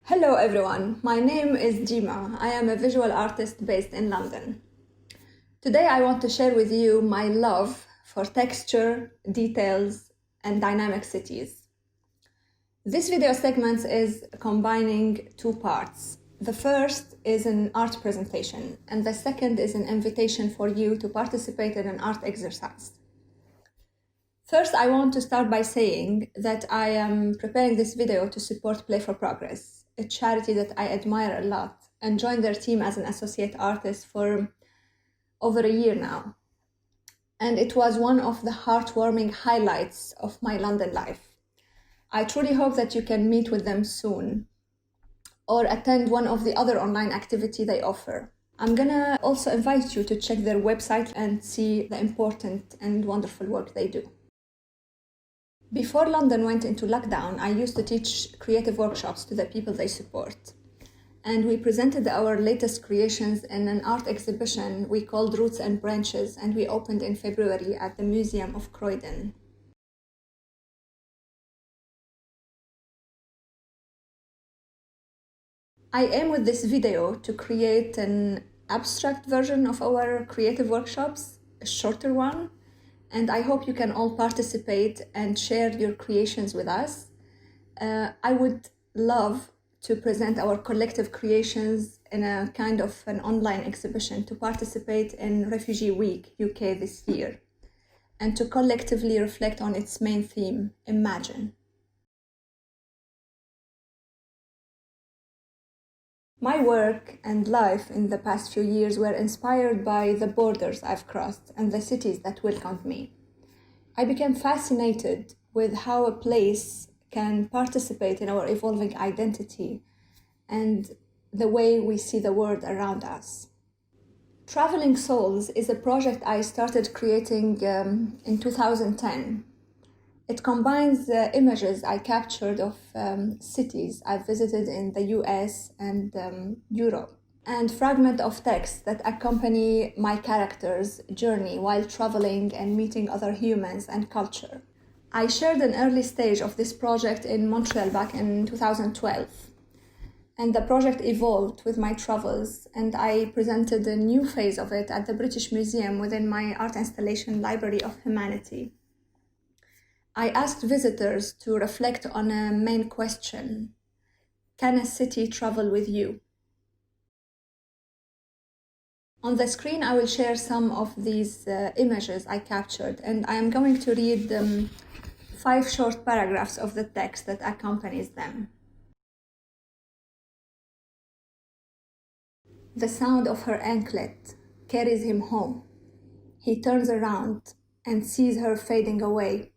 Hello everyone, my name is Dima. I am a visual artist based in London. Today I want to share with you my love for texture, details, and dynamic cities. This video segment is combining two parts. The first is an art presentation, and the second is an invitation for you to participate in an art exercise. First, I want to start by saying that I am preparing this video to support Play for Progress, a charity that I admire a lot, and joined their team as an associate artist for over a year now. And it was one of the heartwarming highlights of my London life. I truly hope that you can meet with them soon or attend one of the other online activities they offer. I'm gonna also invite you to check their website and see the important and wonderful work they do. Before London went into lockdown, I used to teach creative workshops to the people they support. And we presented our latest creations in an art exhibition we called Roots and Branches, and we opened in February at the Museum of Croydon. I aim with this video to create an abstract version of our creative workshops, a shorter one, and I hope you can all participate and share your creations with us. I would love to present our collective creations in a kind of an online exhibition to participate in Refugee Week UK this year, and to collectively reflect on its main theme, Imagine. My work and life in the past few years were inspired by the borders I've crossed and the cities that welcomed me. I became fascinated with how a place can participate in our evolving identity and the way we see the world around us. Traveling Souls is a project I started creating in 2010. It combines the images I captured of cities I've visited in the US and Europe, and fragments of text that accompany my characters' journey while traveling and meeting other humans and culture. I shared an early stage of this project in Montreal back in 2012, and the project evolved with my travels, and I presented a new phase of it at the British Museum within my art installation Library of Humanity. I asked visitors to reflect on a main question: can a city travel with you? On the screen, I will share some of these images I captured, and I am going to read 5 short paragraphs of the text that accompanies them. The sound of her anklet carries him home. He turns around and sees her fading away.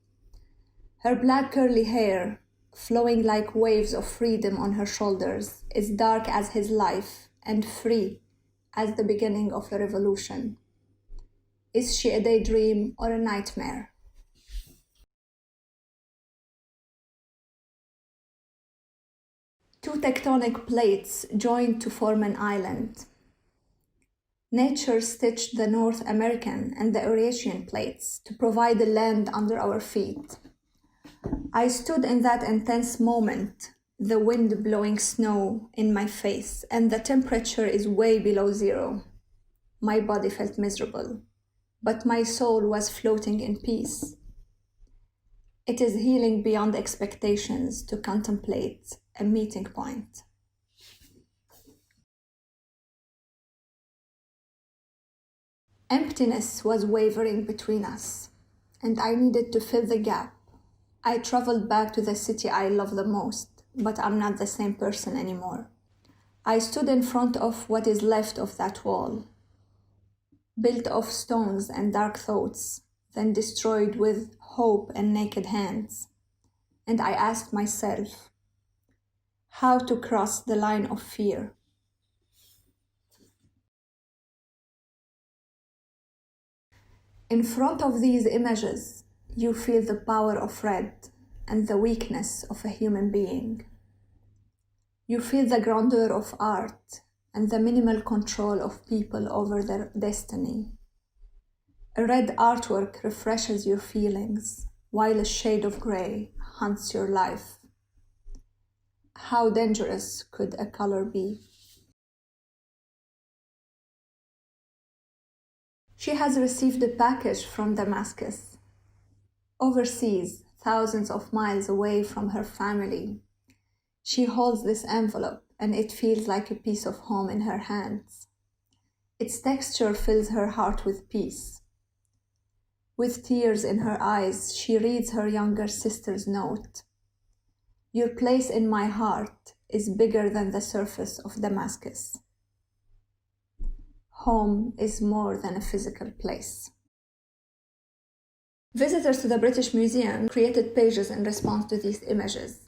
Her black curly hair, flowing like waves of freedom on her shoulders, is dark as his life and free as the beginning of a revolution. Is she a daydream or a nightmare? Two tectonic plates joined to form an island. Nature stitched the North American and the Eurasian plates to provide the land under our feet. I stood in that intense moment, the wind blowing snow in my face, and the temperature is way below zero. My body felt miserable, but my soul was floating in peace. It is healing beyond expectations to contemplate a meeting point. Emptiness was wavering between us, and I needed to fill the gap. I traveled back to the city I love the most, but I'm not the same person anymore. I stood in front of what is left of that wall, built of stones and dark thoughts, then destroyed with hope and naked hands. And I asked myself how to cross the line of fear. In front of these images, you feel the power of red and the weakness of a human being. You feel the grandeur of art and the minimal control of people over their destiny. A red artwork refreshes your feelings, while a shade of gray haunts your life. how dangerous could a color be? She has received a package from Damascus, overseas, thousands of miles away from her family. She holds this envelope and it feels like a piece of home in her hands. Its texture fills her heart with peace. With tears in her eyes, she reads her younger sister's note. Your place in my heart is bigger than the surface of Damascus. Home is more than a physical place. Visitors to the British Museum created pages in response to these images.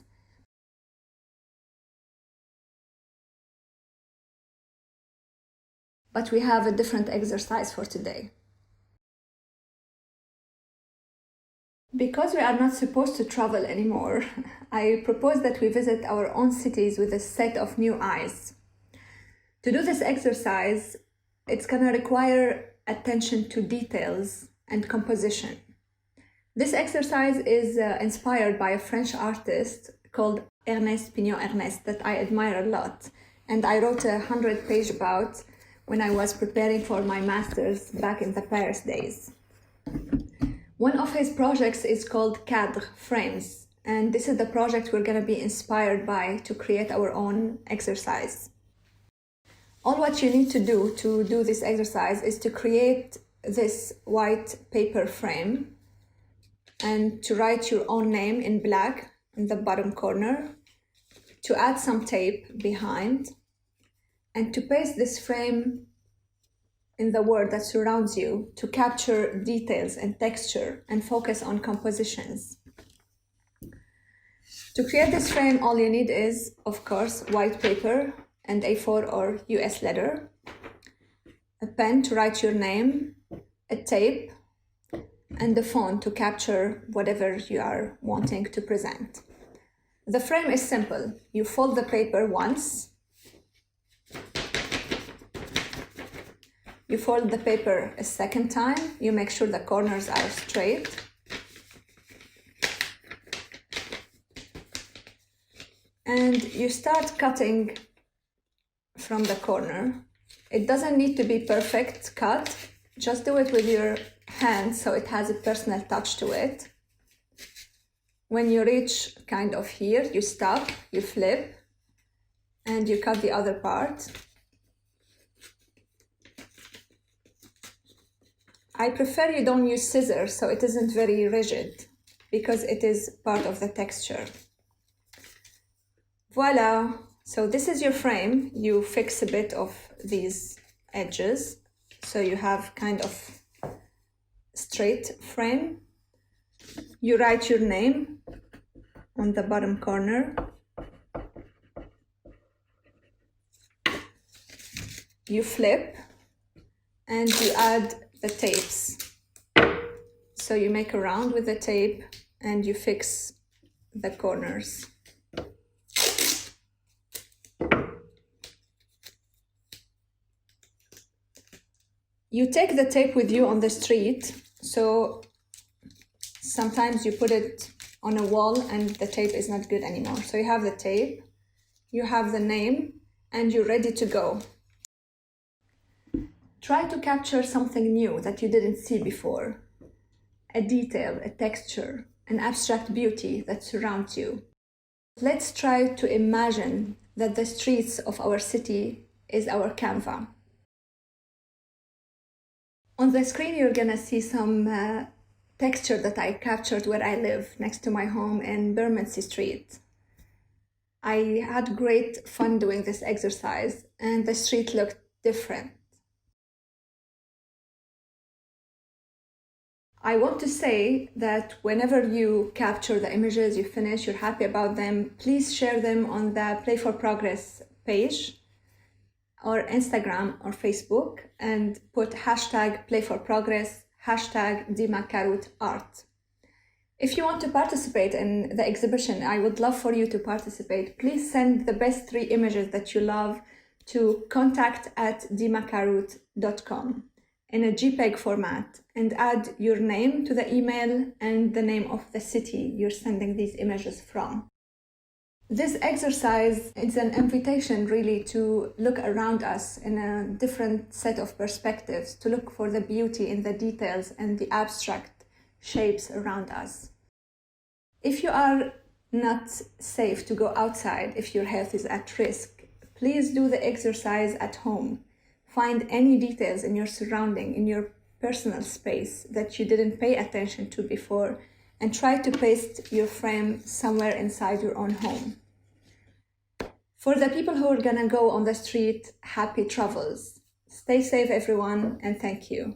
But we have a different exercise for today. Because we are not supposed to travel anymore, I propose that we visit our own cities with a set of new eyes. To do this exercise, it's going to require attention to details and composition. This exercise is inspired by a French artist called Ernest Pignon-Ernest that I admire a lot, and I wrote a 100-page about when I was preparing for my master's back in the Paris days. One of his projects is called Cadre, Frames, and this is the project we're going to be inspired by to create our own exercise. All what you need to do this exercise is to create this white paper frame and to write your own name in black in the bottom corner, to add some tape behind, and to paste this frame in the world that surrounds you to capture details and texture and focus on compositions. To create this frame, all you need is, of course, white paper and A4 or US leather, a pen to write your name, a tape, and the phone to capture whatever you are wanting to present. The frame is simple. You fold the paper once, you fold the paper a second time, you make sure the corners are straight, and you start cutting from the corner. It doesn't need to be perfect cut, just do it with your hand so it has a personal touch to it. When you reach kind of here, you stop, you flip, and you cut the other part. I prefer you don't use scissors so it isn't very rigid because it is part of the texture. Voila! So this is your frame. You fix a bit of these edges so you have kind of straight frame. You write your name on the bottom corner. You flip and you add the tapes. So you make a round with the tape and you fix the corners. You take the tape with you on the street, so sometimes you put it on a wall and the tape is not good anymore. So you have the tape, you have the name, and you're ready to go. Try to capture something new that you didn't see before. A detail, a texture, an abstract beauty that surrounds you. Let's try to imagine that the streets of our city is our canvas. On the screen, you're gonna see some texture that I captured where I live, next to my home in Bermondsey Street. I had great fun doing this exercise, and the street looked different. I want to say that whenever you capture the images, you finish, you're happy about them, please share them on the Play for Progress page or Instagram or Facebook and put hashtag Play for Progress, hashtag Dima Karout art. If you want to participate in the exhibition, I would love for you to participate. Please send the best 3 images that you love to contact@dimakarout.com in a JPEG format and add your name to the email and the name of the city you're sending these images from. This exercise is an invitation really to look around us in a different set of perspectives, to look for the beauty in the details and the abstract shapes around us. If you are not safe to go outside, if your health is at risk, please do the exercise at home. Find any details in your surrounding, in your personal space that you didn't pay attention to before, and try to paste your frame somewhere inside your own home. For the people who are gonna go on the street, happy travels. Stay safe, everyone, and thank you.